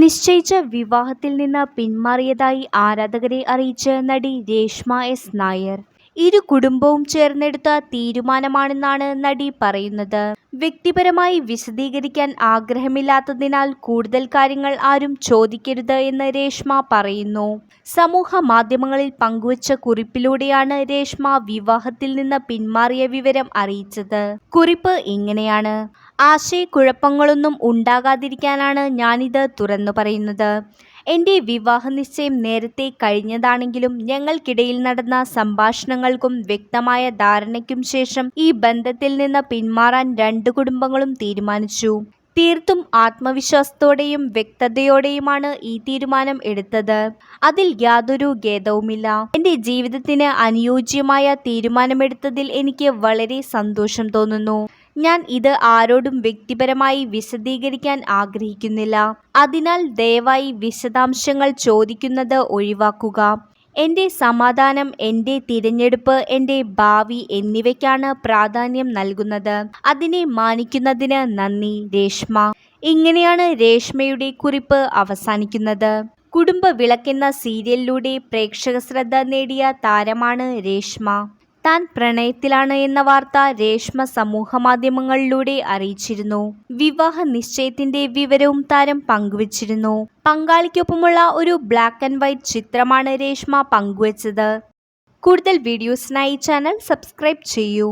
നിശ്ചയിച്ച വിവാഹത്തിൽ നിന്ന് പിന്മാറിയതായി ആരാധകരെ അറിയിച്ച് നടി രേഷ്മ എസ് നായർ. ഇരു കുടുംബവും ചേർന്നെടുത്ത തീരുമാനമാണെന്നാണ് നടി പറയുന്നത്. വ്യക്തിപരമായി വിശദീകരിക്കാൻ ആഗ്രഹമില്ലാത്തതിനാൽ കൂടുതൽ കാര്യങ്ങൾ ആരും ചോദിക്കരുത് എന്ന് രേഷ്മ പറയുന്നു. സമൂഹ മാധ്യമങ്ങളിൽ പങ്കുവച്ച കുറിപ്പിലൂടെയാണ് രേഷ്മ വിവാഹത്തിൽ നിന്ന് പിന്മാറിയ വിവരം അറിയിച്ചത്. കുറിപ്പ് ഇങ്ങനെയാണ്: ആശയക്കുഴപ്പങ്ങളൊന്നും ഉണ്ടാകാതിരിക്കാനാണ് ഞാനിത് തുറന്നു പറയുന്നത്. എൻ്റെ വിവാഹ നിശ്ചയം നേരത്തെ കഴിഞ്ഞതാണെങ്കിലും ഞങ്ങൾക്കിടയിൽ നടന്ന സംഭാഷണങ്ങൾക്കും വ്യക്തമായ ധാരണയ്ക്കും ശേഷം ഈ ബന്ധത്തിൽ നിന്ന് പിന്മാറാൻ രണ്ട് കുടുംബങ്ങളും തീരുമാനിച്ചു. തീർത്തും ആത്മവിശ്വാസത്തോടെയും വ്യക്തതയോടെയുമാണ് ഈ തീരുമാനം എടുത്തത്. അതിൽ യാതൊരു ഖേദവുമില്ല. എൻ്റെ ജീവിതത്തിന് അനുയോജ്യമായ തീരുമാനമെടുത്തതിൽ എനിക്ക് വളരെ സന്തോഷം തോന്നുന്നു. ഞാൻ ഇത് ആരോടും വ്യക്തിപരമായി വിശദീകരിക്കാൻ ആഗ്രഹിക്കുന്നില്ല. അതിനാൽ ദയവായി വിശദാംശങ്ങൾ ചോദിക്കുന്നത് ഒഴിവാക്കുക. എൻ്റെ സമാധാനം, എൻ്റെ തിരഞ്ഞെടുപ്പ്, എൻ്റെ ഭാവി എന്നിവയ്ക്കാണ് പ്രാധാന്യം നൽകുന്നത്. അതിനെ മാനിക്കുന്നതിന് നന്ദി, രേഷ്മ. ഇങ്ങനെയാണ് രേഷ്മയുടെ കുറിപ്പ് അവസാനിക്കുന്നത്. കുടുംബ വിളക്കെന്ന സീരിയലിലൂടെ പ്രേക്ഷക ശ്രദ്ധ നേടിയ താരമാണ് രേഷ്മ. താൻ പ്രണയത്തിലാണ് എന്ന വാർത്ത രേഷ്മ സമൂഹമാധ്യമങ്ങളിലൂടെ അറിയിച്ചിരുന്നു. വിവാഹ നിശ്ചയത്തിന്റെ വിവരവും താരം പങ്കുവച്ചിരുന്നു. പങ്കാളിക്കൊപ്പമുള്ള ഒരു ബ്ലാക്ക് ആൻഡ് വൈറ്റ് ചിത്രമാണ് രേഷ്മ പങ്കുവച്ചത്. കൂടുതൽ വീഡിയോസിനായി ചാനൽ സബ്സ്ക്രൈബ് ചെയ്യൂ.